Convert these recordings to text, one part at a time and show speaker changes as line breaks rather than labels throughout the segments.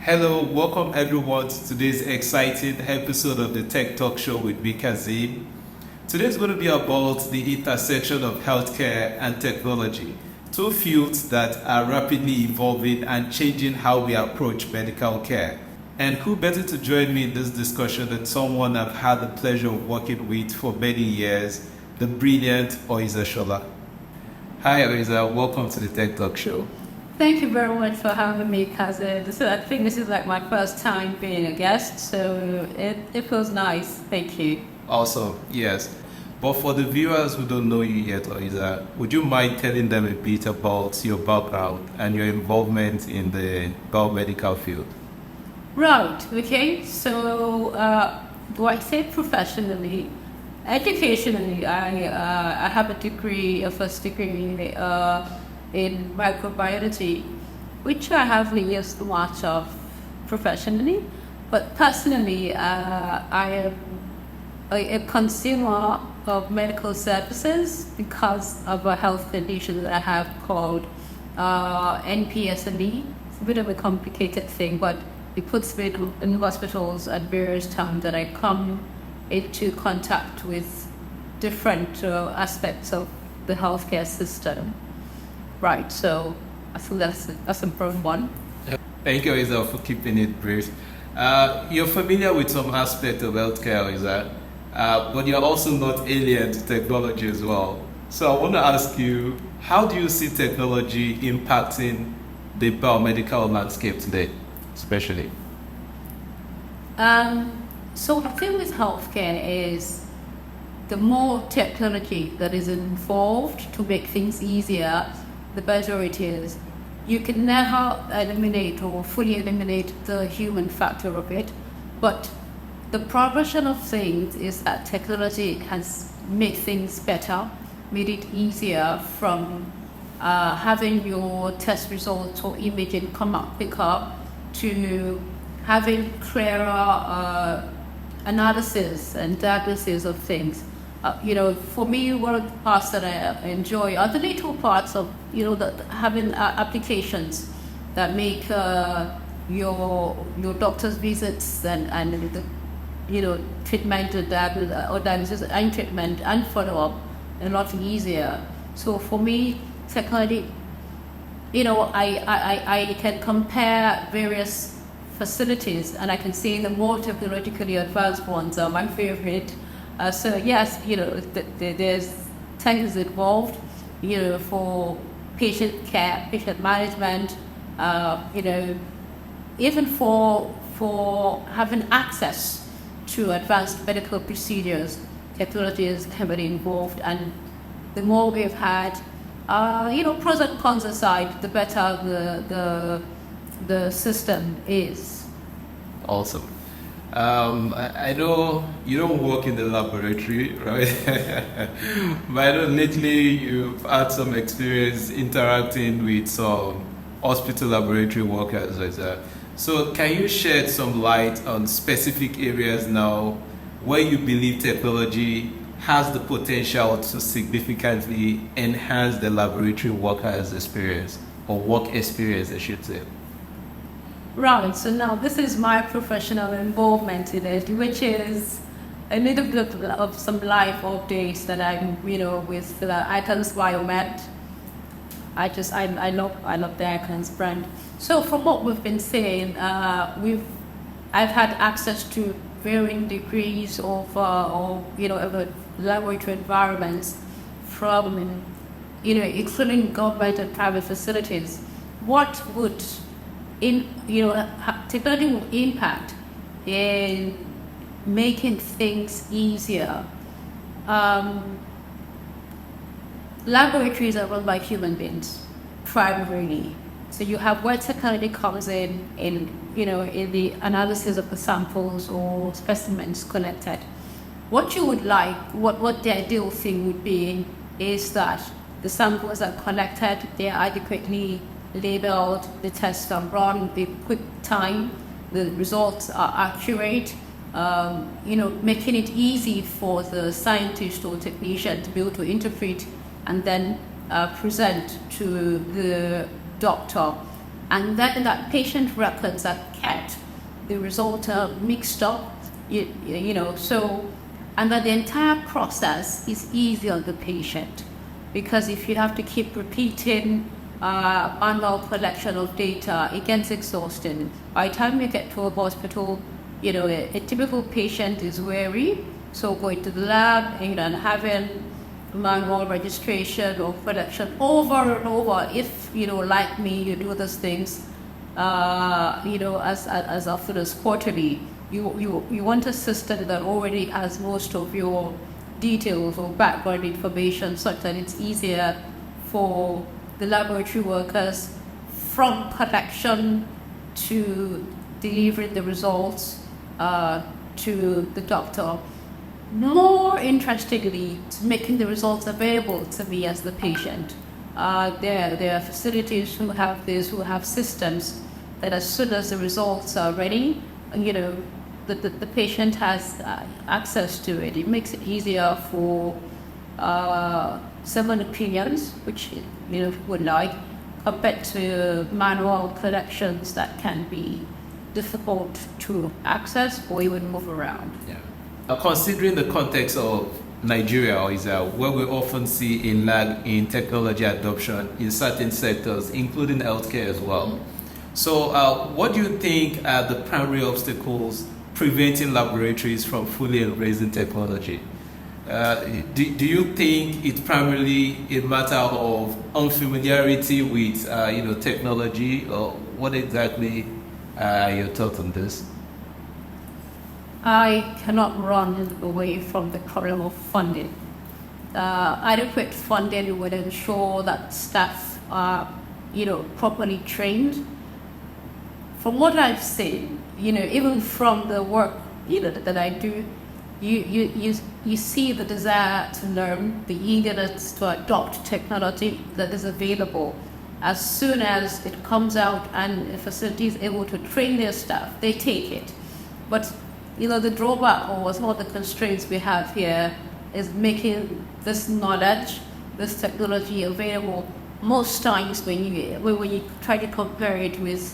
Hello, welcome everyone to today's exciting episode of the Tech Talk Show with me, Kazeem. Today is going to be about the intersection of healthcare and technology, two fields that are rapidly evolving and changing how we approach medical care. And who better to join me in this discussion than someone I've had the pleasure of working with for many years, the brilliant Oiza Shola. Hi Oiza, welcome to the Tech Talk Show.
Thank you very much for having me, Kazeem. So I think this is like my first time being a guest, so it feels nice. Thank you.
Awesome, yes. But for the viewers who don't know you yet, Oiza, would you mind telling them a bit about your background and your involvement in the biomedical field?
Right, okay. So, do I say professionally? Educationally, I have a first degree in microbiology, which I haven't used much of professionally, but personally, I am a consumer of medical services because of a health condition that I have called NPSLE. It's a bit of a complicated thing, but it puts me in hospitals at various times that I come into contact with different aspects of the healthcare system. Right, so I think that's a broad one.
Thank you, Oiza, for keeping it brief. You're familiar with some aspect of healthcare, Oiza, but you're also not alien to technology as well. So I want to ask you, how do you see technology impacting the biomedical landscape today, especially?
So the thing with healthcare is the more technology that is involved to make things easier, the better it is. You can never eliminate or fully eliminate the human factor of it, but the progression of things is that technology has made things better, made it easier from having your test results or imaging come up quicker to having clearer analysis and diagnosis of things. For me, one of the parts that I enjoy are the little parts of, having applications that make your doctor's visits and the, treatment or diagnosis and treatment and follow-up a lot easier. So for me, technology, I can compare various facilities and I can say the more technologically advanced ones are my favorite. So yes, there's things involved, for patient care, patient management, even for having access to advanced medical procedures, technology is heavily involved, and the more we've had, pros and cons aside, the better the system is.
Awesome. I know you don't work in the laboratory, right? But I know lately you've had some experience interacting with some hospital laboratory workers. So can you shed some light on specific areas now where you believe technology has the potential to significantly enhance the laboratory workers' experience, or work experience, I should say?
Right, so now this is my professional involvement in it, which is a little bit of some life updates that I'm, with Icons Biomed. I love the Icons brand. So from what we've been saying, I've had access to varying degrees of laboratory environments from, including government and private facilities. What would technology will impact in making things easier. Laboratories are run by human beings, primarily. So you have where technology comes in the analysis of the samples or specimens collected. What you would like, what the ideal thing would be, is that the samples are collected, they are adequately labeled, the tests are run in quick time, the results are accurate, making it easy for the scientist or technician to be able to interpret and then present to the doctor. And then that patient records are kept the results are mixed up, so, and that the entire process is easy on the patient, because if you have to keep repeating manual collection of data, it gets exhausting. By the time you get to a hospital, a typical patient is weary, so going to the lab and having manual registration or collection over and over. If like me, you do those things, as often as quarterly. You want a system that already has most of your details or background information, such that it's easier for the laboratory workers from collection to delivering the results to the doctor. More interestingly, making the results available to me as the patient. There are facilities who have this, who have systems that as soon as the results are ready, the patient has access to it. It makes it easier for second opinions, which would like, compared to manual collections that can be difficult to access or even move around.
Yeah. Considering the context of Nigeria, where we often see a lag in technology adoption in certain sectors, including healthcare as well. Mm-hmm. So what do you think are the primary obstacles preventing laboratories from fully embracing technology? Do you think it's primarily a matter of unfamiliarity with technology, or what exactly are your thoughts on this?
I cannot run away from the problem of funding. Adequate funding would ensure that staff are, properly trained. From what I've seen, even from the work, that I do, you see the desire to learn, the eagerness to adopt technology that is available. As soon as it comes out and a facility is able to train their staff, they take it. But the drawback or some of the constraints we have here is making this knowledge, this technology available. Most times when you try to compare it with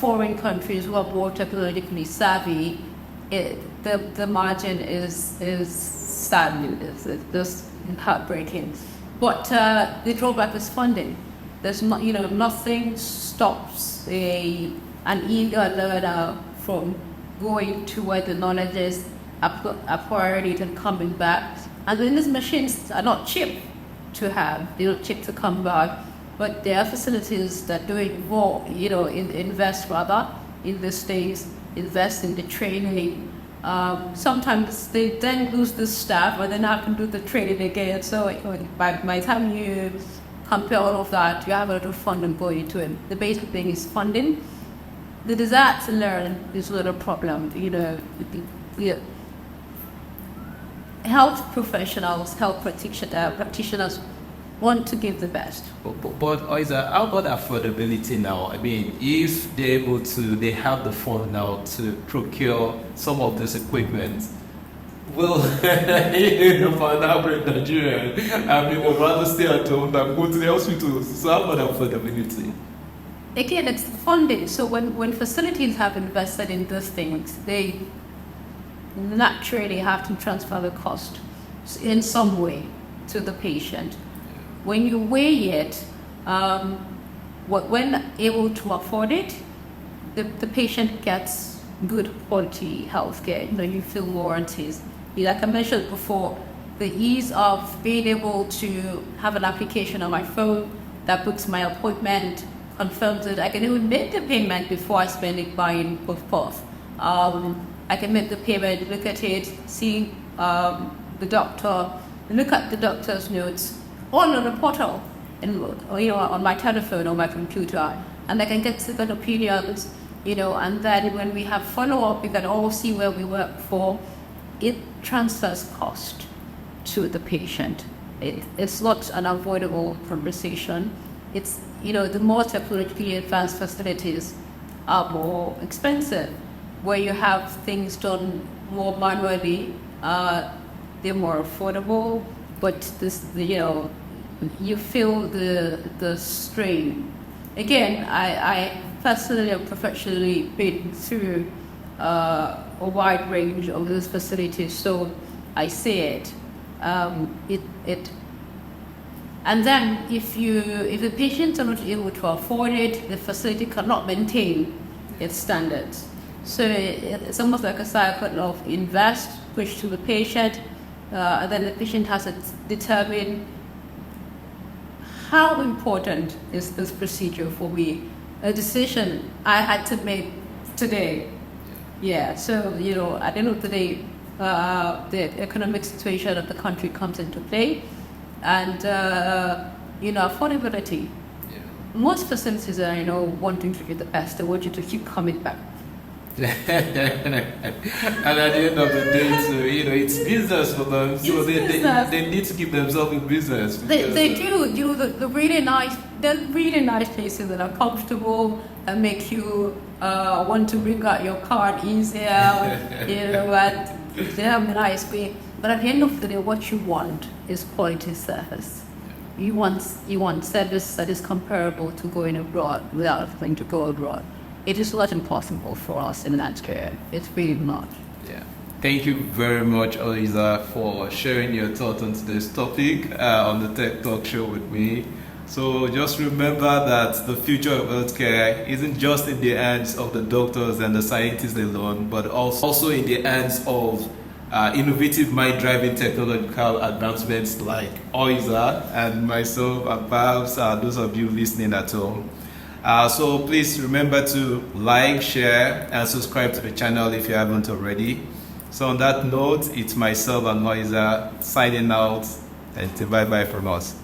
foreign countries who are more technologically savvy, the margin is sadly, it's just heartbreaking. But the drawback is funding. There's nothing stops an eager learner from going to where the knowledge is, acquiring it and coming back. And then these machines are not cheap to have, they're not cheap to come back, but there are facilities that do it more, invest rather in the stays, invest in the training. Sometimes they then lose the staff and then have to do the training again. So by the time you compare all of that, you have a lot of funding going into it. The basic thing is funding. The desire to learn is a little problem. Health professionals, health practitioners want to give the best.
But Oiza, how about affordability now? I mean, if they're able to, they have the fund now to procure some of this equipment, well, for an average Nigerian, would rather stay at home than go to the hospital. So how about affordability?
Again, it's funding. So when facilities have invested in these things, they naturally have to transfer the cost in some way to the patient. When you weigh it, when able to afford it, the patient gets good quality healthcare. You feel warranties. Like I mentioned before, the ease of being able to have an application on my phone that books my appointment, confirms it. I can even make the payment before I spend it buying puff. I can make the payment, look at it, see the doctor, look at the doctor's notes, all on a portal, and on my telephone or my computer, and I can get second opinions, and then when we have follow-up, we can all see where we work for. It transfers cost to the patient. It's not an avoidable conversation. It's, the more technologically advanced facilities are more expensive. Where you have things done more manually, they're more affordable, but you feel the strain. Again, I personally and professionally been through a wide range of those facilities, so I see it. And then if the patients are not able to afford it, the facility cannot maintain its standards. So it's almost like a cycle of invest, push to the patient, and then the patient has to determine how important is this procedure for me. A decision I had to make today. Yeah, so, you know, at the end of the day, the economic situation of the country comes into play, and, you know, affordability.
Yeah.
Most facilities are, you know, wanting to do the best. They want you to keep coming back.
And at the end of the day, so, you know, it's business for them, so they need to keep themselves in business.
They do. You know, the really nice places that are comfortable and make you want to bring out your card easier. You know, and they have a nice way. But at the end of the day, what you want is quality service. You want service that is comparable to going abroad without having to go abroad. It is not impossible for us in Nigeria. It's really not.
Yeah. Thank you very much, Oiza, for sharing your thoughts on today's topic on the Tech Talk Show with me. So just remember that the future of healthcare isn't just in the hands of the doctors and the scientists alone, but also in the hands of innovative mind-driving technological advancements like Oiza and myself, and perhaps those of you listening at home. So please remember to like, share, and subscribe to the channel if you haven't already. So on that note, it's myself and Oiza signing out, and bye-bye from us.